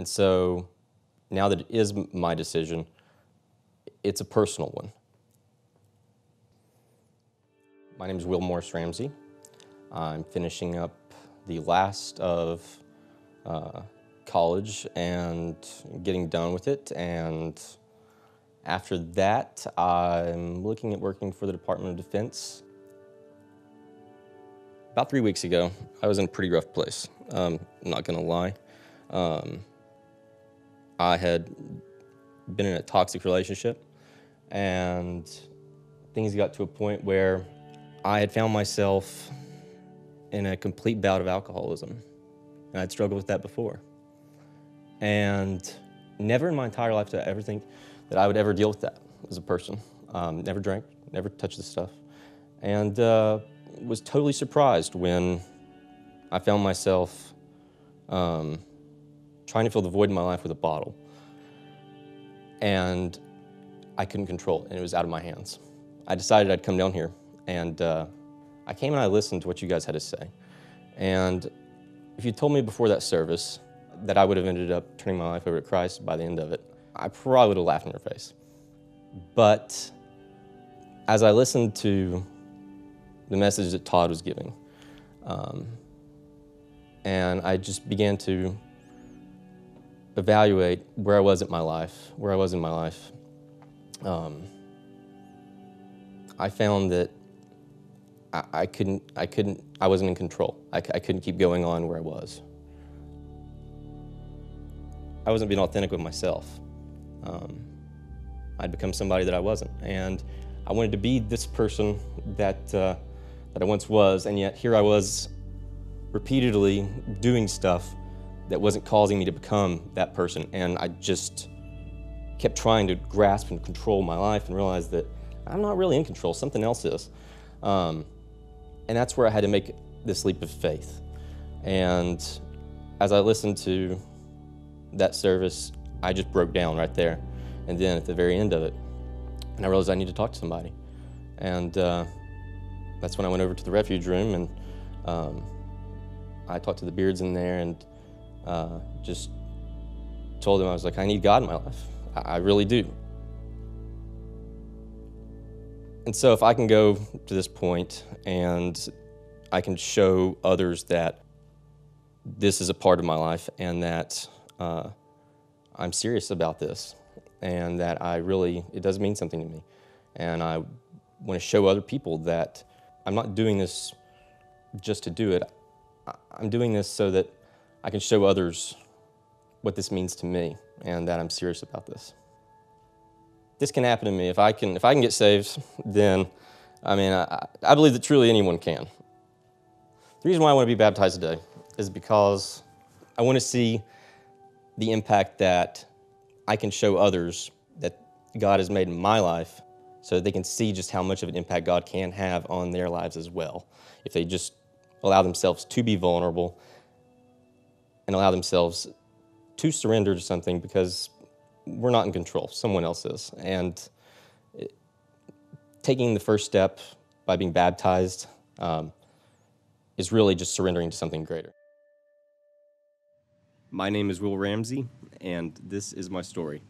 And so now that it is my decision, it's a personal one. My name is Ramsey. I'm finishing up the last of college and getting done with it, and after that I'm looking at working for the Department of Defense. About 3 weeks ago, I was in a pretty rough place. I'm not gonna lie. I had been in a toxic relationship, and things got to a point where I had found myself in a complete bout of alcoholism, and I'd struggled with that before. And never in my entire life did I ever think that I would ever deal with that as a person. Never drank, never touched this stuff, and was totally surprised when I found myself trying to fill the void in my life with a bottle, and I couldn't control it, and it was out of my hands. I decided I'd come down here, and I came and I listened to what you guys had to say. And if you told me before that service that I would have ended up turning my life over to Christ by the end of it, I probably would have laughed in your face. But as I listened to the message that Todd was giving, and I just began to evaluate where I was in my life, I found that I wasn't in control. I couldn't keep going on where I was. I wasn't being authentic with myself. I'd become somebody that I wasn't, and I wanted to be this person that I once was, and yet here I was repeatedly doing stuff that wasn't causing me to become that person, and I just kept trying to grasp and control my life and realized that I'm not really in control, something else is. And that's where I had to make this leap of faith. And as I listened to that service, I just broke down right there. And then at the very end of it, and I realized I need to talk to somebody. And that's when I went over to the refuge room, and I talked to the beards in there, and just told them, I was like, I need God in my life. I really do. And so if I can go to this point and I can show others that this is a part of my life and that I'm serious about this and that it does mean something to me. And I want to show other people that I'm not doing this just to do it. I'm doing this so that I can show others what this means to me and that I'm serious about this. This can happen to me. If I can get saved, then, I believe that truly anyone can. The reason why I want to be baptized today is because I want to see the impact that I can show others that God has made in my life so that they can see just how much of an impact God can have on their lives as well, if they just allow themselves to be vulnerable and allow themselves to surrender to something, because we're not in control, someone else is. And taking the first step by being baptized is really just surrendering to something greater. My name is Ramsey, and this is my story.